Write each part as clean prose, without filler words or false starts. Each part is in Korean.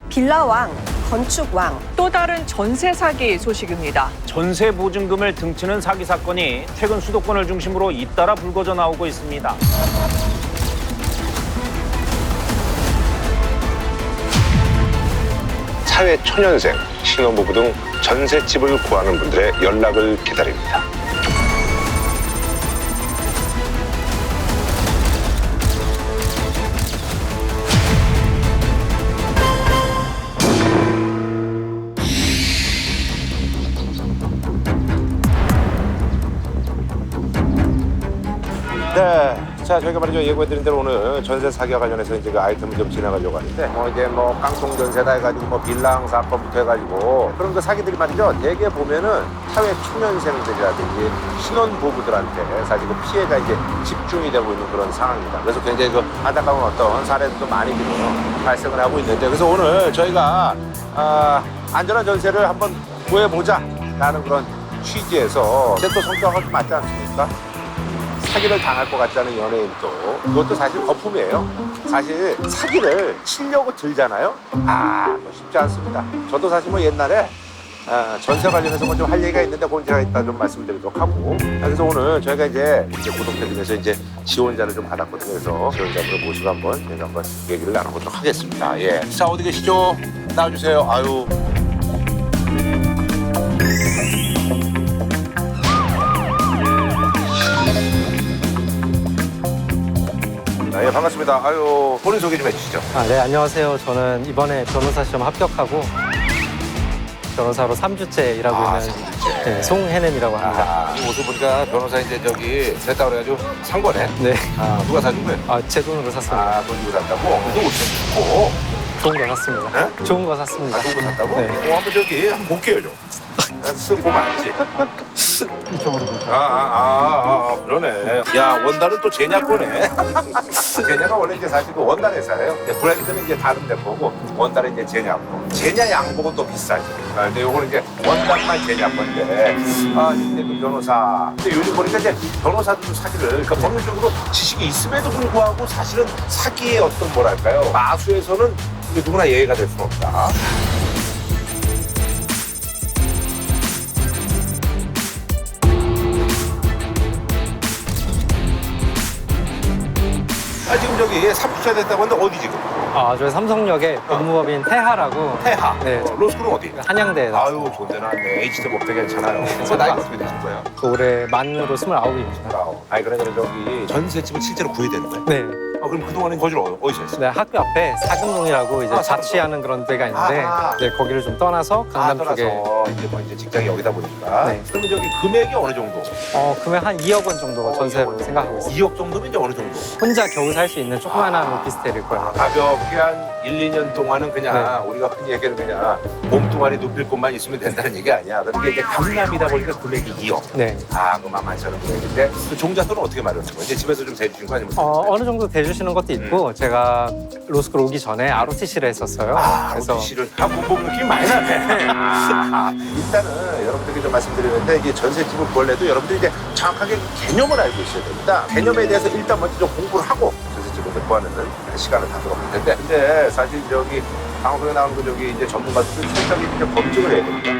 빌라왕, 건축왕. 또 다른 전세 사기 소식입니다. 전세 보증금을 등치는 사기 사건이 최근 수도권을 중심으로 잇따라 불거져 나오고 있습니다. 사회 초년생, 신혼부부 등 전셋집을 구하는 분들의 연락을 기다립니다. 네, 자 저희가 말이죠 예고해드린 대로 오늘 전세 사기와 관련해서 이제 그 아이템을 좀 진행하려고 하는데 이제 깡통 전세다 해가지고 빌랑 사건부터 해가지고 그런 그 사기들이 말이죠 대개 보면은 사회 초년생들이라든지 신혼부부들한테 사실 그 피해가 이제 집중이 되고 있는 그런 상황입니다. 그래서 굉장히 그 안타까운 어떤 사례들도 많이 지금 발생을 하고 있는데 그래서 오늘 저희가 안전한 전세를 한번 구해보자라는 그런 취지에서 제 또 성격하고 좀 맞지 않습니까? 사기를 당할 것 같지 않은 연예인도 그것도 사실 거품이에요. 사실 사기를 치려고 들잖아요. 뭐 쉽지 않습니다. 저도 사실 옛날에 전세 관련해서 좀 할 얘기가 있는데 그건 제가 이따 좀 말씀드리도록 하고 그래서 오늘 저희가 이제 구독해드리면서 이제 지원자를 좀 받았거든요. 그래서 지원자분을 모시고 저희가 한번 얘기를 나눠보도록 하겠습니다. 예. 자 어디 계시죠? 나와주세요. 아유. 예, 반갑습니다. 아유, 본인 소개 좀 해주시죠. 네, 안녕하세요. 저는 이번에 변호사 시험 합격하고 변호사로 3주째 일하고 있는 3주째. 네, 송혜nem이라고 합니다. 옷을 보니까 변호사 이제 됐다 그래가지고 산 거네. 네. 누가 사준 거예요? 제 돈으로 샀습니다. 돈 주고 샀다고? 그래도 옷을 주고. 좋은 거 샀습니다. 네? 좋은 거 샀습니다. 좋은 거 샀다고? 네. 한번 한번 볼게요, 좀. 쓰고 보면 알지. 이쪽으로 보죠. 그러네. 야, 원단은 또 제냐 거네. 제냐가 원래 이제 사실 그 원단 회사예요. 브랜드는 이제 다른 데보고 원단은 이제 제냐 거. 제냐 양복은 또 비싸지. 근데 요거는 이제 원단만 제냐 건데. 이제 그 변호사. 근데 요즘 보니까 이제 변호사도 사기를, 그러니까 법률적으로 지식이 있음에도 불구하고 사실은 사기의 어떤 뭐랄까요. 마수에서는 이게 누구나 예외가 될 수는 없다. 지금 저기 3주차 됐다고 하는데 어디 지금? 저희 삼성역에 법무법인 태하라고. 태하. 네. 로스쿨은 어디? 한양대에 나왔어요. 아유, 좋은 데 나왔네. H대 법대 괜찮아요. 나이가 어떻게 되신 거예요? 올해 만으로 29입니다. 아니, 그러니까 저기 전셋집을 실제로 구해야 되는 거예요? 네. 그럼 그동안은 거주를 어디서 했어요? 네, 학교 앞에 사금동이라고 이제 자취하는 그런 데가 있는데 네, 거기를 좀 떠나서 강남 쪽에. 이제 직장이 여기다 보니까. 네. 그러면 저기 금액이 어느 정도? 금액 한 2억 원 정도 전세로 2억 원. 생각하고 있습니다. 2억 정도면 이제 어느 정도? 혼자 겨우 살 수 있는 조그만한 오피스텔일 거예요. 가볍게 한 1, 2년 동안은 그냥 네. 우리가 흔히 얘기하는 그냥 몸뚱아리 눕힐 곳만 있으면 된다는 얘기 아니야. 그런데 이제 강남이다 보니까 금액이 2억. 네. 그만 많지 않은 금액인데 그 종잣돈은 어떻게 마련하신 거예요? 이제 집에서 좀 대주신 거 아니면? 어느 정도 대주시는 것도 있고 제가 로스쿨 오기 전에 ROTC를 했었어요. 그래서 ROTC를 공복 느낌이 많이 나네. 일단은 여러분들께 좀 말씀드리는데 이게 전셋집을 구할래도 여러분들이 이제 정확하게 개념을 알고 있어야 됩니다. 개념에 대해서 일단 먼저 좀 공부를 하고 전셋집을 구하는 시간을 갖도록 할 텐데 근데 사실 저기 방송에 나오는 그 저기 이제 전문가들도 철저하게 이제 검증을 해야 됩니다.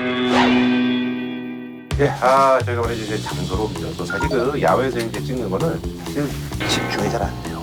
예, 저희가 말이죠 이제 장소로 옮겨서 또 사실 그 야외에서 이제 찍는 거는 사실 집중이 잘 안 돼요.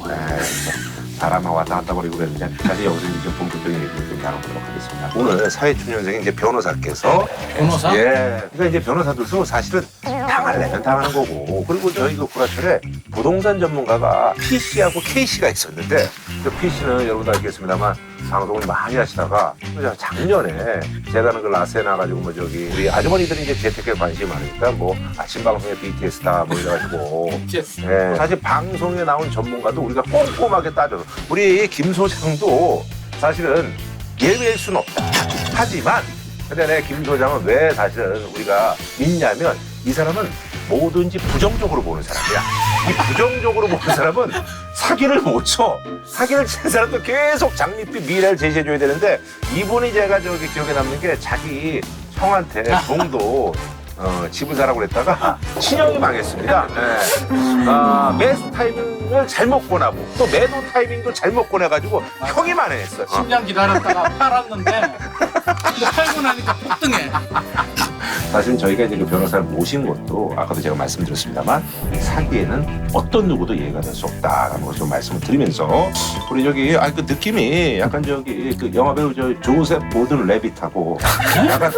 사람만 왔다 갔다 거리고 그랬는데 사실 여기서 이제 본격적인 얘기를 좀 나눠보도록 하겠습니다. 오늘 사회초년생인 이제 변호사께서 변호사? 예, 그러니까 이제 변호사들도 사실은 당하려면 당하는 거고 그리고 저희 그 구라철에 부동산 전문가가 PC하고 KC가 있었는데 그 PC는 여러분도 알겠습니다만 방송을 많이 하시다가 작년에 제가 하는 그 라스에 나가지고 우리 아주머니들이 이제 재테크에 관심이 많으니까 아침 방송에 BTS다 이래가지고 예, 사실 방송에 나온 전문가도 우리가 꼼꼼하게 따져서 우리 김 소장도 사실은 예외일 수는 없다. 하지만 근데 김 소장은 왜 사실은 우리가 믿냐면 이 사람은 뭐든지 부정적으로 보는 사람이야. 이 부정적으로 보는 사람은 사기를 못 쳐. 사기를 치는 사람도 계속 장밋빛 미래를 제시해줘야 되는데 이분이 제가 저기 기억에 남는 게 자기 형한테 동도 집을 사라고 그랬다가 친형이 망했습니다. 네. 매수 타이밍 시간을 잘못 보내고 또 매도 타이밍도 잘못 보내가지고 형이 만회했어. 10년 기다렸다가 팔았는데 근데 팔고 나니까 폭등해. 사실 저희가 이제 그 변호사를 모신 것도 아까도 제가 말씀드렸습니다만 사기에는 어떤 누구도 이해가 될 수 없다라는 것을 좀 말씀을 드리면서 우리 저기 그 느낌이 약간 저기 그 영화배우 저 조셉 고든 레빗하고 약간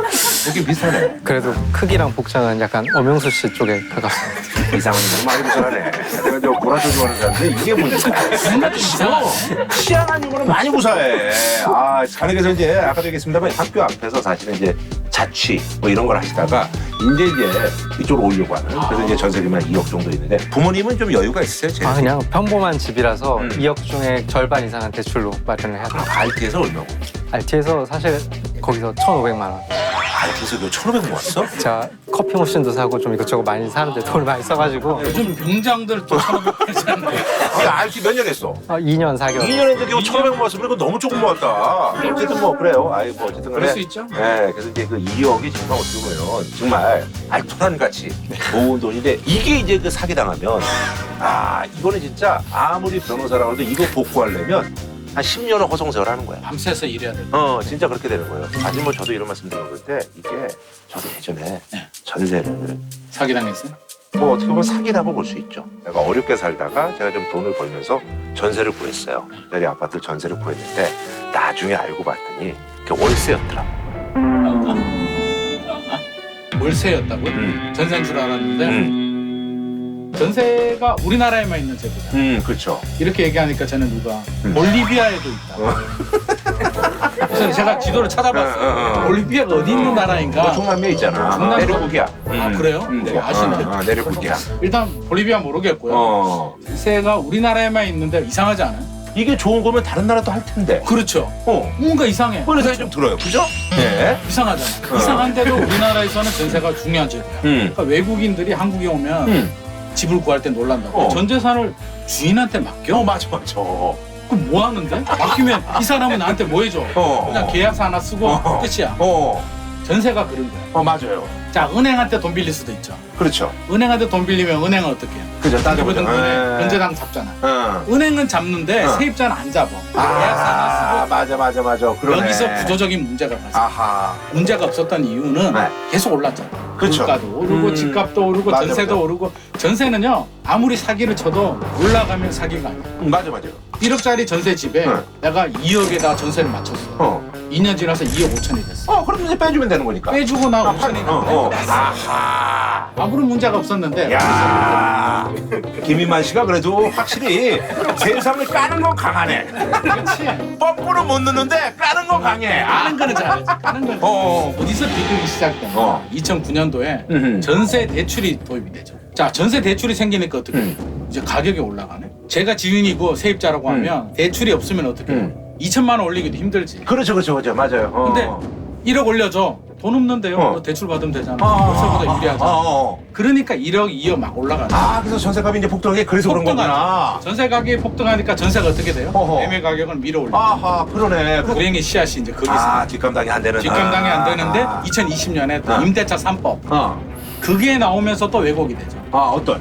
느낌 비슷하네. 그래도 크기랑 복장은 약간 엄영수 씨 쪽에 가깝습니다. 이상한 거 많이 구사하네. 내가 저 보라도 좋아하는 사람인데 이게 문제야. 희한한 유머는 많이 구사해. 그래서 이제 아까도 얘기했습니다만 학교 앞에서 사실은 이제 자취 뭐 이런 걸 하시다가 이제 이쪽으로 오려고 하는. 그래서 이제 전세금이 한 2억 정도 있는데 부모님은 좀 여유가 있으세요? 제일? 그냥 평범한 집이라서 2억 중에 절반 이상은 대출로 마련을 해야 돼요. RT에서 얼마고? RT에서 사실 거기서 1,500만 원. RT에서 너 1,500 모았어? 제가 커피 머신도 사고 좀 이것저것 많이 사는데 돈을 많이 써가지고 요즘 병장들 또 1,500 하잖아요. RT 몇 년 했어? 2년 4개월. 2년 했는데 이거 1,500 모았으면 이거 너무 조금 모았다. 어쨌든 뭐 그래요. 뭐 어쨌든 그럴 수 있죠. 네, 그래서 이제 그 2억이 정말 어떻게 보면 정말 알토란같이 모은 돈인데 이게 이제 그 사기당하면 이거는 진짜 아무리 변호사라고 해도 이거 복구하려면 한 10년은 허송세월 하는 거야. 밤새서 일해야 돼. 진짜 그렇게 되는 거예요. 사실 뭐 저도 이런 말씀 드린 건데 이게 저도 예전에 전세를 사기당했어요? 뭐 어떻게 보면 사기라고 볼 수 있죠. 내가 어렵게 살다가 제가 좀 돈을 벌면서 전세를 구했어요. 저희 아파트 전세를 구했는데 나중에 알고 봤더니 그게 월세였더라고. 월세였다고? 전세인 줄 알았는데 전세가 우리나라에만 있는 제도다. 그렇죠. 이렇게 얘기하니까 저는 누가 볼리비아에도 있다. 그래서 제가 지도를 찾아봤어요. 볼리비아가 어디 있는 나라인가? 중남미에 있잖아. 중남미? 내륙국이야. 그래요? 되게 아시네. 내륙국이야. 일단 볼리비아 모르겠고요. 전세가 우리나라에만 있는데 이상하지 않아요? 이게 좋은 거면 다른 나라도 할 텐데. 그렇죠. 뭔가 이상해. 그런 생각이 좀 들어요. 그죠? 네. 이상하잖아. 이상한데도 우리나라에서는 전세가 중요한 제도야. 그러니까 외국인들이 한국에 오면 집을 구할 때 놀란다고. 전재산을 주인한테 맡겨? 맞아. 그럼 뭐 하는데? 맡기면 이 사람은 나한테 뭐 해줘? 그냥 계약서 하나 쓰고 끝이야. 전세가 그런 거야. 맞아요. 자, 은행한테 돈 빌릴 수도 있죠. 그렇죠. 은행한테 돈 빌리면 은행은 어떻게 해요? 그죠. 따져보자. 변제당 잡잖아. 은행은 잡는데 세입자는 안 잡아. 계약서 하나 쓰고. 맞아. 그러네. 여기서 구조적인 문제가 발생. 아하. 문제가 없었던 이유는 네. 계속 올랐잖아. 그쵸. 물가도 오르고 집값도 오르고 맞아, 전세도 맞아. 오르고. 전세는요 아무리 사기를 쳐도 올라가면 사기가 아니야. 맞아. 1억짜리 전세 집에 네. 내가 2억에다 전세를 맞췄어. 2년 지나서 2억 5천이 됐어. 그럼 이제 빼주면 되는 거니까. 빼주고 나 5천이 났네. 아하. 아무런 문제가 없었는데. 야, 김인만 씨가 그래도 확실히 세상을 까는 건 강하네. 그렇지. 뻔뻔은 못 넣는데 까는 건 강해. 까는 거는 잘하지. 까는 거는. 어디서 비극이 시작되냐. 2009년도에 전세 대출이 도입이 되죠. 자, 전세 대출이 생기니까 어떻게 해요? 이제 가격이 올라가네. 제가 지인이고 세입자라고 하면 대출이 없으면 어떻게 해요? 2천만 원 올리기도 힘들지. 그렇죠. 맞아요. 근데 1억 올려줘. 돈 없는데요. 너 대출 받으면 되잖아. 월세보다 유리하잖아. 그러니까 1억, 2억 막 올라가네. 그래서 전세값이 이제 폭등하게 그래서 그런 거구나. 전세 가격이 폭등하니까 전세가 어떻게 돼요? 매매 가격을 밀어 올려. 그러네. 불행의 씨앗이 이제 거기서. 뒷감당이 안 되는. 뒷감당이 안 되는데 2020년에 또 임대차 3법. 그게 나오면서 또 왜곡이 되죠. 어떤?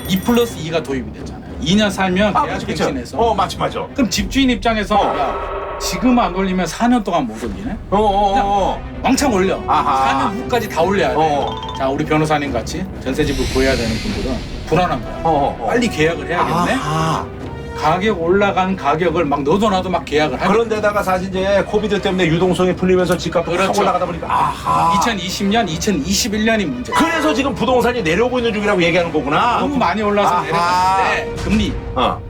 2+2가 도입이 됐잖아요. 2년 살면 계약갱신해서. 맞아. 그럼 집주인 입장에서 야, 지금 안 올리면 4년 동안 못 올리네? 왕창 올려. 아하. 4년 후까지 다 올려야 돼. 자, 우리 변호사님 같이 전세집을 구해야 되는 분들은 불안한 거야. 빨리 계약을 해야겠네? 가격 올라간 가격을 막 너도 나도 막 계약을 하고. 그런데다가 사실 이제 코비드 때문에 유동성이 풀리면서 집값도 확 올라가다 보니까 2020년, 2021년이 문제. 그래서 지금 부동산이 내려오고 있는 중이라고 얘기하는 거구나. 너무 많이 올라서 내려갔는데 금리.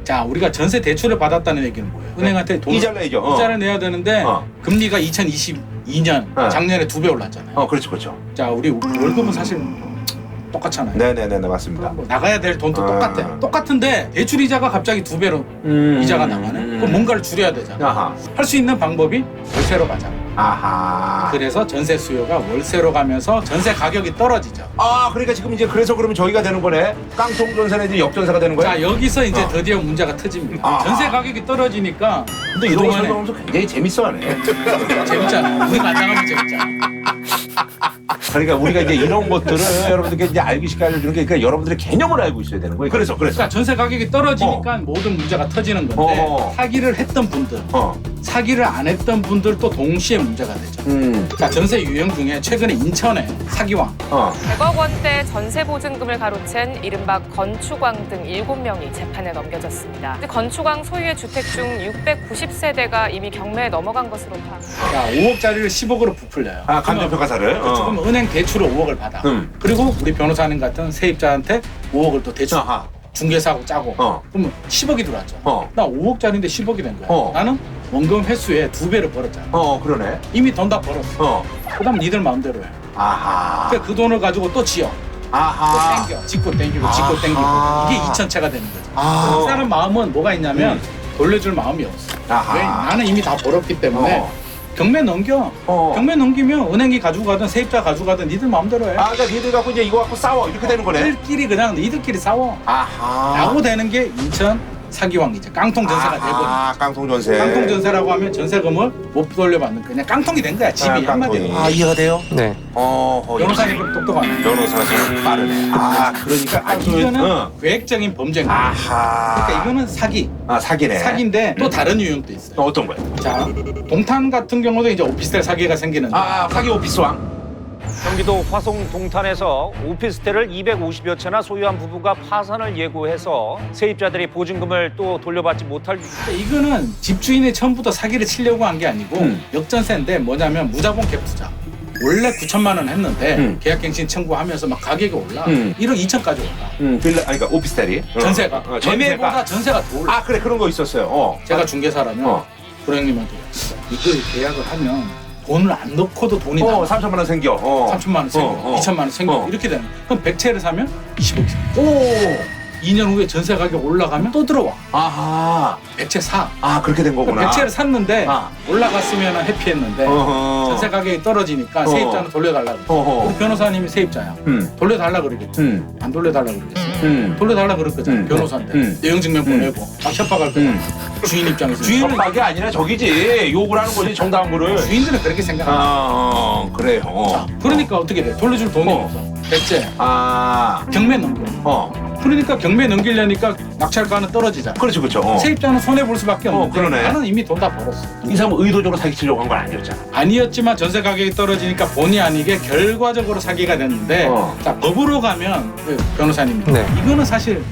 자, 우리가 전세 대출을 받았다는 얘기는 뭐예요? 은행한테 돈 이자를 내죠. 이자를 내야 되는데 금리가 2022년 작년에 2배 올랐잖아요. 그렇죠. 자, 우리 월급은 사실 똑같잖아요. 네네네 맞습니다. 나가야 될 돈도 똑같아요. 똑같은데 대출 이자가 갑자기 2배로 이자가 나가네. 그럼 뭔가를 줄여야 되잖아. 할 수 있는 방법이 월세로 가자. 아하. 그래서 전세 수요가 월세로 가면서 전세 가격이 떨어지죠. 아, 그러니까 지금 이제 그래서 그러면 저희가 되는 거네. 깡통 전세는 이제 역전세가 되는 거야. 자, 여기서 이제 드디어 문제가 터집니다. 아. 전세 가격이 떨어지니까 근데 이런 거 그동안에 설명하면서 굉장히 재밌어하네. 재밌잖아. 우리가 안 당하면 재밌잖아. 그러니까 우리가 이제 이런 것들을 여러분들께 이제 알기 쉽게 알려주는 게 그러니까 여러분들의 개념을 알고 있어야 되는 거예요. 그래서. 그러니까 전세 가격이 떨어지니까 모든 문제가 터지는 건데 어. 사기를 했던 분들, 사기를 안 했던 분들도 동시에 문제가 되죠. 자, 전세 유형 중에 최근에 인천에 사기왕 100억 원대 전세 보증금을 가로챈 이른바 건축왕 등 7명이 재판에 넘겨졌습니다. 건축왕 소유의 주택 중 690세대가 이미 경매에 넘어간 것으로 파악. 자, 5억짜리를 10억으로 부풀려요. 아, 감정평가사를. 그럼 은행 대출을 5억을 받아. 그리고 우리 변호사님 같은 세입자한테 5억을 또 대출. 아하. 중개사하고 짜고. 그러면 10억이 들어왔죠. 나 5억짜리인데 10억이 된 거야. 나는 원금 횟수의 2배를 벌었잖아. 그러네. 이미 돈 다 벌었어. 그다음 니들 마음대로 해. 아하. 그러니까 그 돈을 가지고 또 지어. 아하. 또 땡겨. 짓고 땡기고 짓고 땡기고. 이게 2천채가 되는 거죠. 아. 그 사람 마음은 뭐가 있냐면 돌려줄 마음이 없어. 아하. 왜? 나는 이미 다 벌었기 때문에 경매 넘겨. 경매 넘기면 은행이 가지고 가든 세입자 가지고 가든 니들 마음대로 해. 아, 그러니까 니들 갖고 이제 이거 갖고 싸워 이렇게 되는 거네. 니들끼리 그냥 니들끼리 싸워. 아하. 라고 되는 게 인천 사기왕이죠. 깡통 전세가 돼버린. 아, 깡통 전세. 깡통 전세라고 하면 전세금을 못 돌려받는 그냥 깡통이 된 거야. 집이 한마디로. 아, 이해가 돼요? 네. 변호사님 좀 똑똑하네. 변호사가 좀 빠르네. 아, 그러니까 이거는 계획적인 범죄인 거야. 아하. 그러니까 이거는 사기. 아, 사기네. 사기인데 또 다른 유형도 있어요. 어떤 거예요? 자, 동탄 같은 경우도 이제 오피스텔 사기가 생기는데. 아, 사기 오피스왕. 경기도 화성 동탄에서 오피스텔을 250여 채나 소유한 부부가 파산을 예고해서 세입자들이 보증금을 또 돌려받지 못할 이거는 집주인이 처음부터 사기를 치려고 한 게 아니고 역전세인데 뭐냐면 무자본 갭 투자. 원래 9천만 원 했는데 계약갱신 청구하면서 막 가격이 올라. 1억 2천까지 올라. 빌라, 아니, 그러니까 오피스텔이. 전세가. 매매보다 전세가 더 올라. 아, 그래, 그런 거 있었어요. 제가 중개사라면 고객님한테 이걸 계약을 하면 돈을 안 넣고도 돈이 나와. 3천만 원 생겨. 3천만 원 생겨, 2천만 원 생겨 이렇게 되는 거야. 그럼 100채를 사면 20억 생겨. 오. 2년 후에 전세 가격 올라가면 또 들어와. 아하. 100채 사. 아, 그렇게 된 거구나. 100채를 샀는데 아. 올라갔으면 해피했는데 전세 가격이 떨어지니까 세입자는 돌려달라고. 우리 변호사님이 세입자야. 돌려달라 그러겠지. 안 돌려달라 그러겠지. 돌려달라 그럴 거잖아. 변호사인데. 내용 증명 보내고 막 협박할 거잖아. 주인 입장에서. 주인은 협박이 아니라 저기지. 욕을 하는 거지, 정당한 거를. 주인들은 그렇게 생각한다. 그래요. 자, 그러니까 어떻게 돼? 돌려줄 돈이 없어. 100채. 아. 경매 넘겨. 그러니까 경매 넘기려니까 낙찰가는 떨어지잖아. 그렇죠, 그렇죠. 세입자는 손해 볼 수밖에 없는데 그러네. 나는 이미 돈 다 벌었어. 이 사람은 의도적으로 사기치려고 한 건 아니었잖아. 아니었지만 전세 가격이 떨어지니까 본의 아니게 결과적으로 사기가 됐는데 자, 법으로 가면 변호사님이 네. 이거는 사실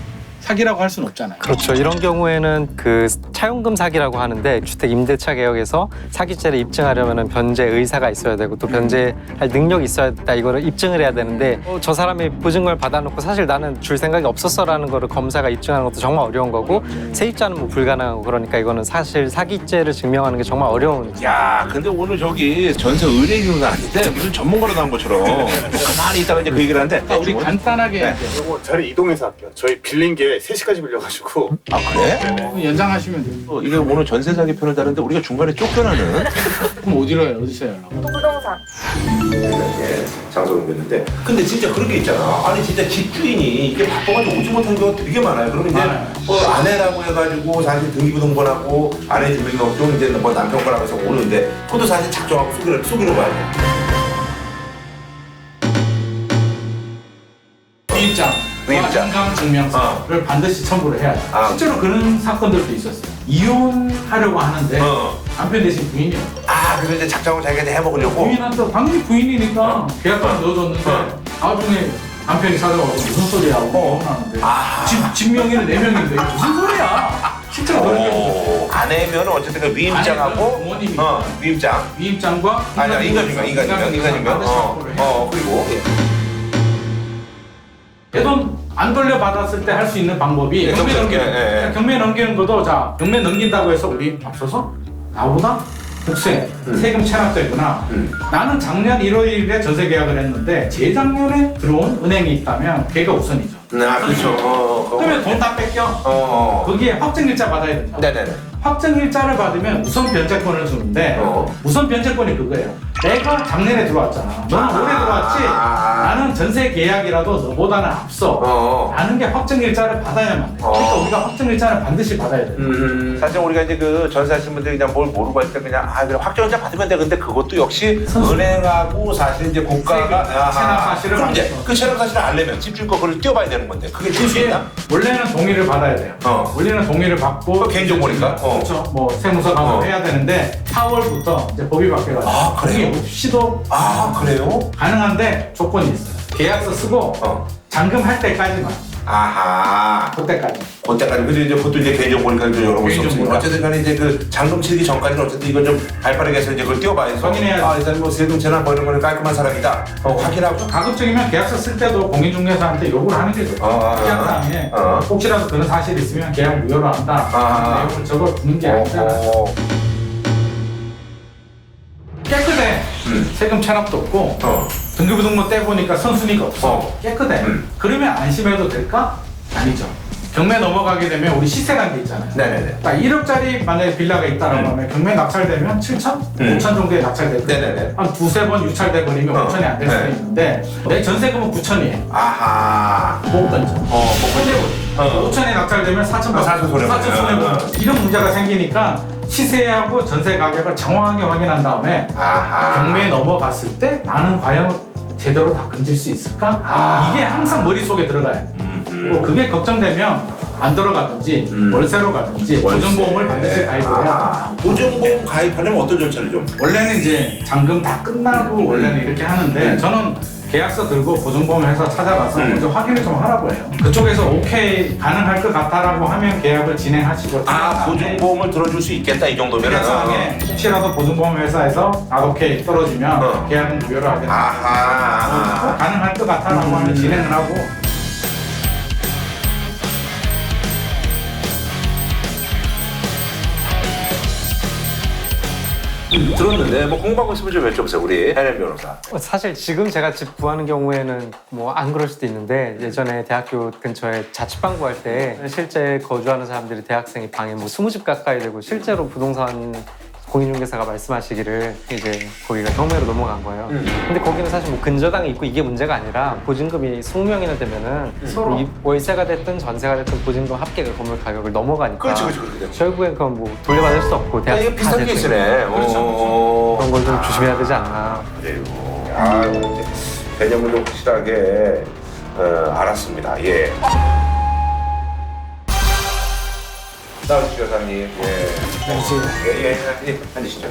사기라고 할 수는 없잖아요. 그렇죠. 이런 경우에는 그 차용금 사기라고 하는데 주택 임대차 개혁에서 사기죄를 입증하려면 변제 의사가 있어야 되고 또 변제할 능력이 있어야 된다. 이거를 입증을 해야 되는데 저 사람이 보증금을 받아놓고 사실 나는 줄 생각이 없었어라는 거를 검사가 입증하는 것도 정말 어려운 거고 세입자는 뭐 불가능하고 그러니까 이거는 사실 사기죄를 증명하는 게 정말 어려운. 야, 근데 오늘 저기 전세 의뢰인으로 나왔는데 무슨 전문가로 나온 것처럼 가만히 있다가 이제 그 얘기를 하는데 우리 간단하게 이거 자리 이동해서 할게요. 저희 빌린 게 3시까지 빌려가지고. 아, 그래? 연장하시면 돼요. 이게 오늘 전세 사기 편을 다는데 우리가 중간에 쫓겨나는 그럼 어디로 해요? 어디서 해요? 부동산. 장소 옮겼는데 근데 진짜 그런 게 있잖아. 아니 진짜 집주인이 이게 바빠가지고 오지 못한 경우가 되게 많아요. 그러면 이제 뭐 아내라고 해가지고 사실 등기부등본하고 아내 주민등록증 이제 뭐 남편 거라고 해서 오는데 그것도 사실 작정하고 속이는 거 아니야. 위임장, 건강 증명서를 반드시 첨부를 해야 돼. 실제로 그런 사건들도 있었어요. 이혼하려고 하는데 남편 대신 부인이 아, 그래서 이제 작정을 자기가 이제 해먹으려고. 부인한테 당연히 부인이니까 계약서를 넣어줬는데 나중에 남편이 찾아와서 무슨 소리야 하고 이혼하는데 집 명의는 4명인데 무슨 소리야. 실제로 그런 경우 아내면 어쨌든 그 위임장하고 부모님이 위임장. 위임장과 아니야, 인간증명. 그리고 내 돈 안 돌려받았을 때 할 수 있는 방법이 경매 넘기는 경매 넘기는 것도 자 경매 넘긴다고 해서 우리 앞서서 나보다 국세 세금 체납되구나. 나는 작년 1월 1일에 전세 계약을 했는데 재작년에 들어온 은행이 있다면 걔가 우선이죠. 그렇죠. 그러면 돈 다 뺏겨. 거기에 확정일자 받아야 된다. 네네네. 확정일자를 받으면 우선 변제권을 주는데 우선 변제권이 그거예요. 내가 작년에 들어왔잖아. 너는 올해 들어왔지? 나는 전세 계약이라도 너보다는 앞서. 라는 게 확정일자를 받아야만 돼. 그러니까 우리가 확정일자를 반드시 받아야 돼. 사실 우리가 이제 그 전세하시는 분들이 그냥 뭘 모르고 할 때 그냥 그냥 확정자 받으면 돼. 근데 그것도 역시 은행하고 사실 이제 국가가 체납 사실을 그럼 이제 받죠. 그 체납 사실을 알려면 집주인거 그걸 띄워봐야 되는 건데 그게 줄 수 있나? 원래는 동의를 받아야 돼요. 원래는 동의를 받고 그 개인정보니까. 그렇죠. 뭐 세무서 가서 해야 되는데 4월부터 이제 법이 바뀌어가지고 그래요? 그게 없이도 그래요? 가능한데 조건이 있어요. 계약서 쓰고 잔금할 때까지만. 그때까지. 그때까지. 그래서 이제 그것도 이제 개인정보니까 좀 열어볼 수 없으니까. 개인정보니까. 어쨌든 간에 이제 그 잔금 치르기 전까지는 어쨌든 이건 좀 발빠르게 해서 이제 그걸 띄워봐야죠. 확인해야죠. 일단 뭐 세금채나 뭐 이런 거는 깔끔한 사람이다. 확인하고. 가급적이면 계약서 쓸 때도 공인중개사한테 요구를 하는 게 좋아요. 계약 다음에 혹시라도 그런 사실이 있으면 계약 무효로 한다. 내용을 적어두는 게 아니잖아요. 깨끗해. 세금 체납도 없고 등기부등본 떼보니까 선순위가 없어. 깨끗해. 그러면 안심해도 될까? 아니죠. 경매 넘어가게 되면 우리 시세라는 게 있잖아요. 네네네. 딱 1억짜리 만약에 빌라가 있다라고 하면 경매 낙찰되면 7천? 5천 정도에 낙찰되고 네네네. 한 두세 번 유찰돼 버리면 5천이 안 될 수도 있는데 내 전세금은 9천이에요. 못 던져. 못 5천에 낙찰되면 4천 받고 4천 손해보네. 이런 문제가 생기니까 시세하고 전세 가격을 정확하게 확인한 다음에 경매에 넘어갔을 때 나는 과연 제대로 다 건질 수 있을까? 이게 항상 머릿속에 들어가요. 그리고 그게 걱정되면 안 들어가든지 월세로 가든지 보증보험을 반드시 가입해야. 보증보험 가입하려면 어떤 절차를 좀? 원래는 이제 잔금 다 끝나고 원래는 이렇게 하는데 저는 계약서 들고 보증보험 회사 찾아가서 먼저 확인을 좀 하라고 해요. 그쪽에서 오케이 가능할 것 같다라고 하면 계약을 진행하시고 보증보험을 들어줄 수 있겠다 이 정도면. 계약상에 혹시라도 보증보험 회사에서 오케이 떨어지면 계약은 무효로 하겠다. 가능할 것 같다라고 하면 진행을 하고. 들었는데 뭐 궁금한 있으면 좀 여쭤보세요 우리 해냄 변호사. 사실 지금 제가 집 구하는 경우에는 뭐 안 그럴 수도 있는데 예전에 대학교 근처에 자취방 구할 때 실제 거주하는 사람들이 대학생이 방에 뭐 20집 가까이 되고 실제로 부동산 공인중개사가 말씀하시기를 이제 거기가 경매로 넘어간 거예요. 근데 거기는 사실 뭐 근저당이 있고 이게 문제가 아니라 보증금이 20명이나 되면은 이 월세가 됐든 전세가 됐든 보증금 합계가 건물 가격을 넘어가니까 그렇지. 결국엔 그건 뭐 돌려받을 수 없고 대학 이게 비슷한 케이스네. 그런 걸 좀 조심해야 되지 않나. 그래요. 이제 개념을 좀 확실하게 알았습니다. 예. 나오시죠, 사장님. 앉으시죠.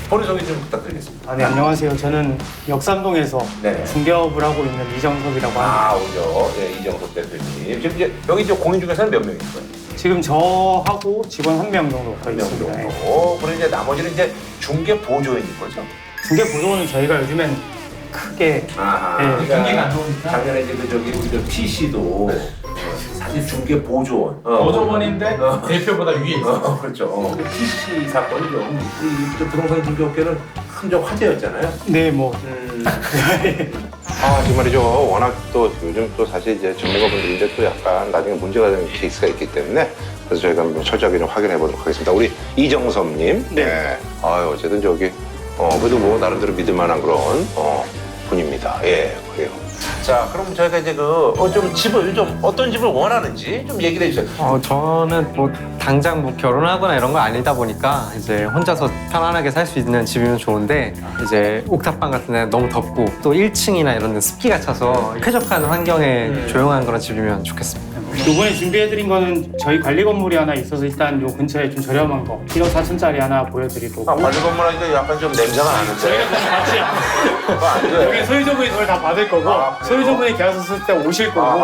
본인 소개 좀 부탁드리겠습니다. 네, 안녕하세요. 저는 역삼동에서 네. 중개업을 하고 있는 이정섭이라고 합니다. 오죠. 이정섭 대표님. 지금 이제 여기 이제 공인중개사는 몇 명이 있어요? 지금 저하고 직원 1명 정도 더 한 명 있습니다. 네. 정도. 그리고 이제 나머지는 이제 중개 보조인인 거죠? 중개 보조는 저희가 요즘엔 크게 경기가 안 좋으니까. 작년에 이제 우리 저 TC도 사실 중개 보조원. 보조원인데 대표보다 위에 있어. 그렇죠. TC 사건이죠. 우리 부동산 중개업계는 큰 화제였잖아요. 네, 뭐 지금 말이죠. 워낙 또 요즘 또 사실 이제 전문가분들인데 또 약간 나중에 문제가 되는 케이스가 있기 때문에 그래서 저희가 한번 철저하게 좀 확인해 보도록 하겠습니다. 우리 이정섭님. 네. 어쨌든 저기 그래도 뭐 나름대로 믿을 만한 그런 분입니다. 예, 그래요. 자, 그럼 저희가 이제 좀 집을 좀 어떤 집을 원하는지 좀 얘기를 해주세요. 저는 뭐 당장 뭐 결혼하거나 이런 거 아니다 보니까 이제 혼자서 편안하게 살 수 있는 집이면 좋은데 이제 옥탑방 같은 데 너무 덥고 또 1층이나 이런 데 습기가 차서 쾌적한 환경에 조용한 그런 집이면 좋겠습니다. 이번에 준비해드린 거는 저희 관리 건물이 하나 있어서 일단 요 근처에 좀 저렴한 거 1억 4천짜리 하나 보여드리고 관리 건물 하니까 약간 좀 냄새가 나는데. 여기 소유주분이 저를 다 받을 거고 소유주분이 계약서 쓸 때 오실 거고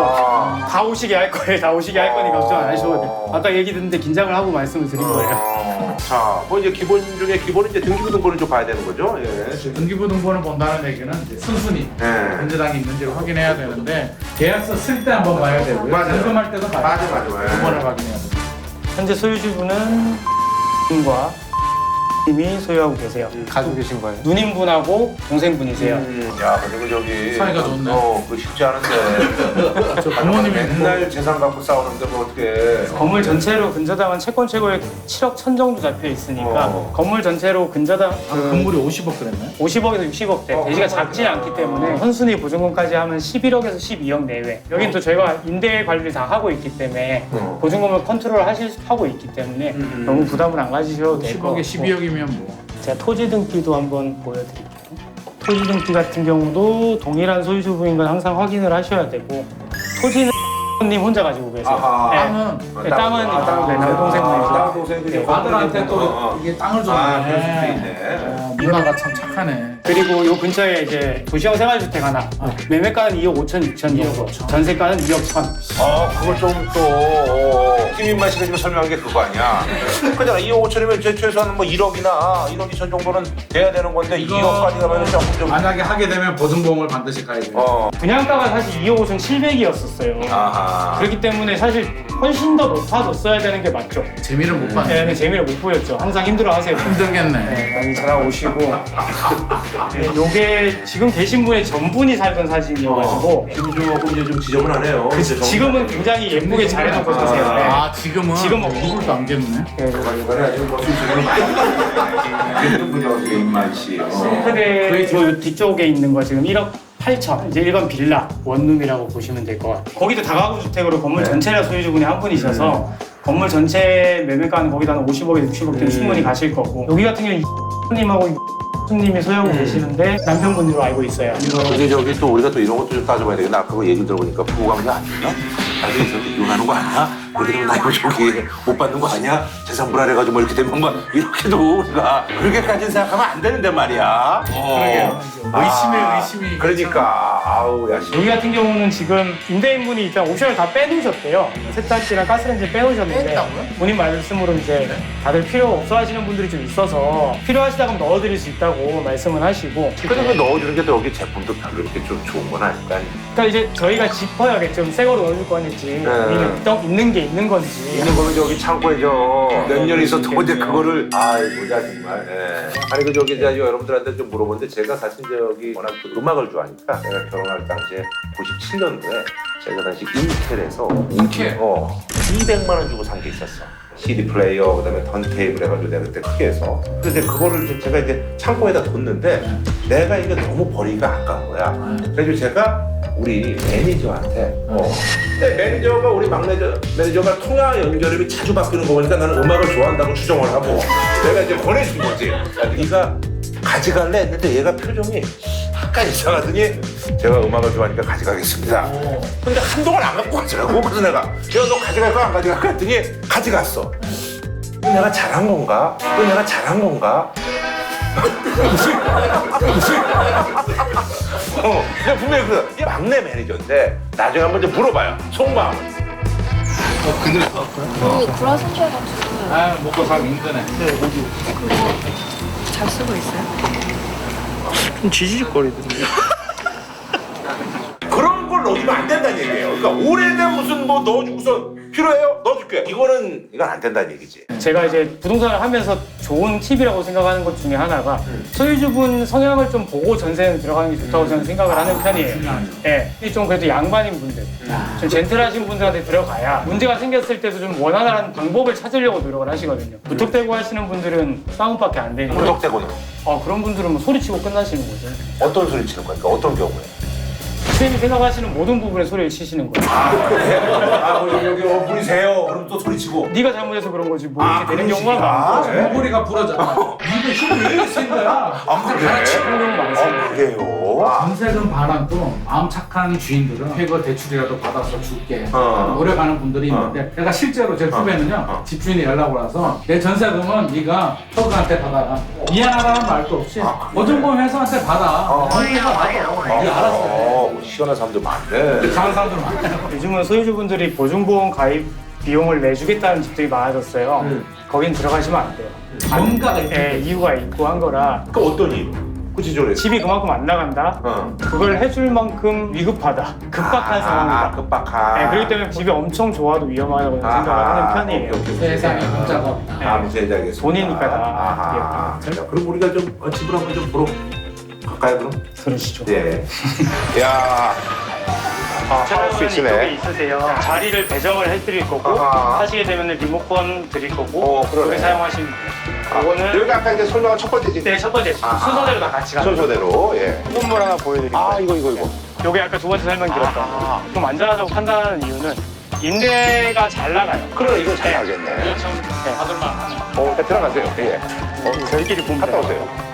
다 오시게 할 거예요. 다 오시게 할 거니까 걱정 안 하셔도 돼요. 아까 얘기 듣는데 긴장을 하고 말씀을 드린 거예요. 자, 뭐 이제 기본 중에 기본은 이제 등기부등본을 좀 봐야 되는 거죠. 예. 등기부등본을 본다는 얘기는 이제 순순히 네. 변제당이 있는지를 확인해야 되는데 계약서 쓸 때 한번 봐야 되고요. 맞아요. 잔금할 때도 봐야 맞아요. 두 번을 확인해야 돼요. 현재 소유주분은 과 님이 소유하고 계세요. 가지고 계신 거예요? 누님분하고 동생분이세요. 야, 근데 그 저기 사이가 좋네. 그거 쉽지 않은데. 저 부모님이 맨날 재산 갖고 싸우는데 뭐 어떻게? 건물 전체로 근저당은 채권 최고액 7억 1천 정도 잡혀 있으니까 건물 전체로 근저당 건물이 50억 그랬나요? 50억에서 60억대 대지가 작지 않기 때문에 선순위 보증금까지 하면 11억에서 12억 내외. 여긴 또 저희가 임대 관리를 다 하고 있기 때문에 보증금을 컨트롤 하고 있기 때문에 너무 부담을 안 가지셔도 되고 10억에 12억이면 뭐. 제가 토지 등기도 한번 보여드릴게요. 토지 등기 같은 경우도 동일한 소유주분인 건 항상 확인을 하셔야 되고 토지는 님 혼자 가지고 계세요. 땅은 네, 땅은 남동생분이시죠. 남동생들이 아들한테 또 이게 땅을 줬네. 누나가 참 착하네. 그리고 요 근처에 이제 도시형 생활주택 하나. 매매가는 2억 5천 6천 정도. 전세가는 2억 1천. 그걸 좀 또 김인만 씨가 지금 설명한 게 그거 아니야? 그잖아 2억 5천이면 최소한 뭐 1억이나 1억 2천 정도는 돼야 되는 건데 2억까지 가면 조금 좀. 만약에 하게 되면 보증보험을 반드시 가야 돼요. 분양가가 사실 2억 5천 700이었었어요. 아하. 그렇기 때문에 사실 훨씬 더 높아졌어야 되는 게 맞죠. 재미를 못 봤네. 네, 재미를 못 보였죠. 항상 힘들어하세요. 힘들겠네. 네, 많이 전화오시고. 네, 요게 지금 계신 분의 전분이 살던 사진이어가지고 지금 조금 이제 좀 지저분하네요. 지금은 굉장히 예쁘게 잘 해놓고 계세요. 네. 지금은 지금은 안 겠네. 네, 이번에 아주 뭐 수술을 많이 했던 분이라고 지금 임만 씨. 싱크대 저 뒤쪽에 있는 거 지금 1억 8천 이제 일반 빌라 원룸이라고 보시면 될 것 같아요. 거기도 다가구 주택으로 건물 전체를 소유주분이 한 분이셔서 건물 전체 매매가는 거기다 한 50억에서 60억대는 충분히 가실 거고 여기 같은 경우는 님하고 님이 소유하고 계시는데 남편분으로 알고 있어요. 근데 저기 또 우리가 또 이런 것도 좀 따져봐야 되겠다. 그거 얘기 들어보니까 부부관계 아니야? 나중에 저기 이혼하는 거 아니야? 그렇게 되면 나 이거 저기 못 받는 거 아니야? 재산 불안해가지고 뭐 이렇게 되면 뭐 이렇게도 우리가 그렇게까지는 생각하면 안 되는데 말이야. 그러게요. 의심이. 그러니까 아우 야. 여기 같은 경우는 지금 임대인분이 일단 옵션을 다 빼놓으셨대요. 세탁기랑 가스레인지 빼놓으셨는데 뺐다고요? 본인 말씀으로 이제 다들 필요 없어 하시는 분들이 좀 있어서 필요하시다 그러면 넣어드릴 수 있다고 말씀을 하시고 근데 그 넣어주는 게 또 여기 제품도 별로 이렇게 좀 좋은 건 아닐까? 그러니까 이제 저희가 짚어야겠죠. 새 거로 넣어줄 거니지 우리는 또 있는 게 있는 건지 있는 거는 저기 창고에 몇 년 있었던 건데 그거를 아이고야 정말. 예. 아니 그 저기 이제 여러분들한테 좀 물어보는데 제가 사실 저기 워낙 그 음악을 좋아하니까 제가 결혼할 당시에 97년도에 제가 당시 인텔에서 인텔? 200만 원 주고 산 게 있었어. CD 플레이어 그다음에 턴테이블 해가지고 내가 그때 크게 해서 근데 제가 이제 창고에다 뒀는데 내가 이게 너무 버리기가 아까운 거야. 그래서 제가 우리 매니저한테 근데 매니저가 우리 매니저가 통화 연결음이 자주 바뀌는 거 보니까 나는 음악을 좋아한다고 추정을 하고 내가 이제 보내준 거지. 네가 가져갈래 했는데 얘가 표정이 약간 이상하더니 제가 음악을 좋아하니까 가져가겠습니다. 근데 한동안 안 갖고 가더라고. 그래서 내가 너 가져갈 거 안 가져갈까 했더니 가져갔어. 또 내가 잘한 건가? 내가 분명히 그래. 얘 막내 매니저인데 나중에 한번 좀 물어봐요. 속마음을. 그 구라선초해가지고 먹고 살기 힘드네. 잘 쓰고 있어요? 좀 지지직거리던데. 그런 걸 넣어주면 안 된다는 얘기예요. 그러니까 오래된 무슨 뭐 넣어주고서 필요해요? 넣어줄게. 이건 안 된다는 얘기지. 제가 이제 부동산을 하면서 좋은 팁이라고 생각하는 것 중에 하나가 소유주분 성향을 좀 보고 전세는 들어가는 게 좋다고 저는 생각을 하는 편이에요. 예, 좀 그래도 양반인 분들, 좀 젠틀하신 분들한테 들어가야 문제가 생겼을 때도 좀 원활한 방법을 찾으려고 노력을 하시거든요. 무턱대고 하시는 분들은 싸움밖에 안 되니까. 무턱대고는 그런 분들은 뭐 소리치고 끝나시는 거죠. 어떤 소리 치는 거니까 어떤 경우에? 선생님이 생각하시는 모든 부분에 소리를 치시는 거예요. 여기 물이 새요. 그럼 또 소리 치고. 네가 잘못해서 그런 거지 뭐 이렇게 되는 경우가 많고 머리가 부러졌잖아. 이거 힘이 왜 센 거야? 그래? 그런 경우 많습니다. 그래요? 전세금 반환도 마음 착한 주인들은 회거 대출이라도 받아서 줄게 노력하는 분들이 있는데 내가 실제로 제 후배는요 집주인이 연락을 와서 내 전세금은 네가 터그한테 받아라. 미안하다는 말도 없이 보증보험 회사한테 받아. 회사 받아. 네 알았어. 시원한 사람들 많네. 잘하는 사람들 많아요. 요즘은 소유주분들이 보증보험 가입 비용을 내주겠다는 집들이 많아졌어요. 거긴 들어가시면 안 돼요. 뭔가가 이유가 있고 한 거라. 그 어떤 이유? 구체적으로. 집이 그만큼 안 나간다. 그걸 해줄 만큼 위급하다. 급박한 상황이다. 급박한. 네, 그렇기 때문에 집이 엄청 좋아도 위험하다고 생각을 하는 편이에요. 세상에 문자가 없다. 아, 무슨 얘기 알겠습니다. 돈이니까 다. 아하. 자, 그럼 우리가 좀 집을 한번 좀 보러 갈까요, 그럼? 그러시죠. 예. 야. 차량은 수 이쪽에 있으네. 있으세요. 자리를 배정을 해드릴 거고 아하. 하시게 되면 리모컨 드릴 거고 그러네. 그렇게 사용하시면 돼요. 이거는 여기 아까 이제 설명한 첫 번째지. 네, 첫 번째 순서대로 다 같이 가요. 순서대로. 예. 선물 하나 보여드릴게요. 아, 이거. 요게 아까 두 번째 설명드렸던 거. 좀 안전하다고 판단하는 이유는 임대가 잘 나가요. 그래, 이거 잘 알겠네. 일단 들어가세요. 예. 저희끼리 보면 갔다 돼요. 오세요.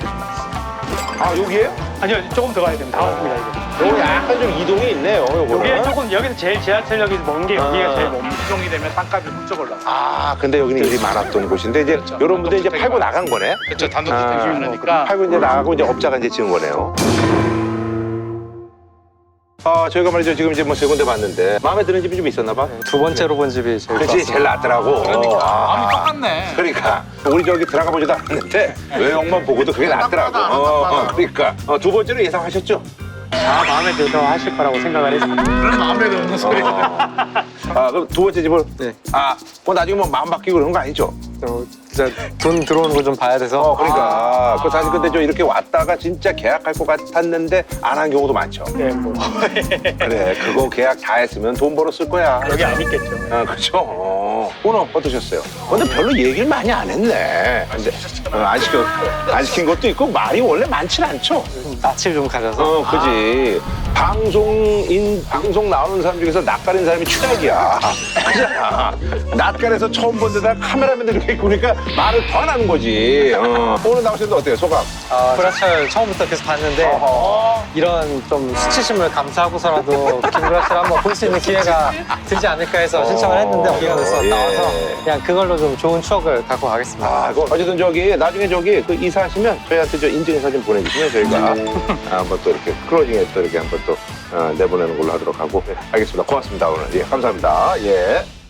아, 여기에요? 아니요, 조금 더 가야 됩니다. 다 왔습니다, 이제. 여기 약간 좀 이동이 있네요, 요거는. 여기가 조금, 여기서 제일 지하철역이 먼 게 여기가 제일 멉니다. 이동이 되면 땅값이 훌쩍 올라. 아, 근데 여기는 일이 많았던 곳인데 이제 이런 분들 이제 팔고 나간 거네. 그렇죠. 단독주택이 많으니까. 팔고 이제 나가고 이제 업자가 이제 지은 거네요. 저희가 말이죠 지금 이제 뭐 세 군데 봤는데 마음에 드는 집이 좀 있었나 봐. 두 번째로 본 집이 제일 그렇지, 좋았어요. 제일 낫더라고. 마음이 똑같네. 그러니까 우리 저기 들어가 보지도 않았는데 외형만 보고도 그게 낫더라고. 그러니까 두 번째로 예상하셨죠? 다 마음에 들어서 하실 거라고 생각을 했습니다. 그런 마음에 드는 소리가. 그럼 두 번째 집을 네. 나중에 뭐 마음 바뀌고 그런 거 아니죠? 진짜 돈 들어오는 거 좀 봐야 돼서 그러니까 그 사실 근데 저 이렇게 왔다가 진짜 계약할 것 같았는데 안 한 경우도 많죠. 네, 뭐. 그래, 그거 계약 다 했으면 돈 벌었을 거야. 여기 안 있겠죠. 그렇죠. 오늘 어떠셨어요? 근데 별로 얘기를 많이 안 했네. 근데 안 시킨 것도 있고 말이 원래 많진 않죠. 낯을 좀 가려서 그지. 방송 나오는 사람 중에서 낯가린 사람이 최악이야. 그잖아. 낯가려서 처음 본 데다 카메라맨들 이렇게 있고 그러니까 말을 더 안 하는 거지. 오늘 나오셨는데 어때요, 소감? 김구라철 처음부터 계속 봤는데 이런 좀 수치심을 감수하고서라도 김구라철 한번 볼 수 있는 기회가 되지 않을까 해서 신청을 했는데 기회가 돼서 예. 나와서 그냥 그걸로 좀 좋은 추억을 갖고 가겠습니다. 어쨌든 나중에 그 이사하시면 저희한테 저 인증 사진 보내주시면 저희가 한번 또 이렇게 클로징에 또 이렇게 한번 또 내보내는 걸로 하도록 하고. 알겠습니다. 고맙습니다, 오늘. 예, 감사합니다. 예.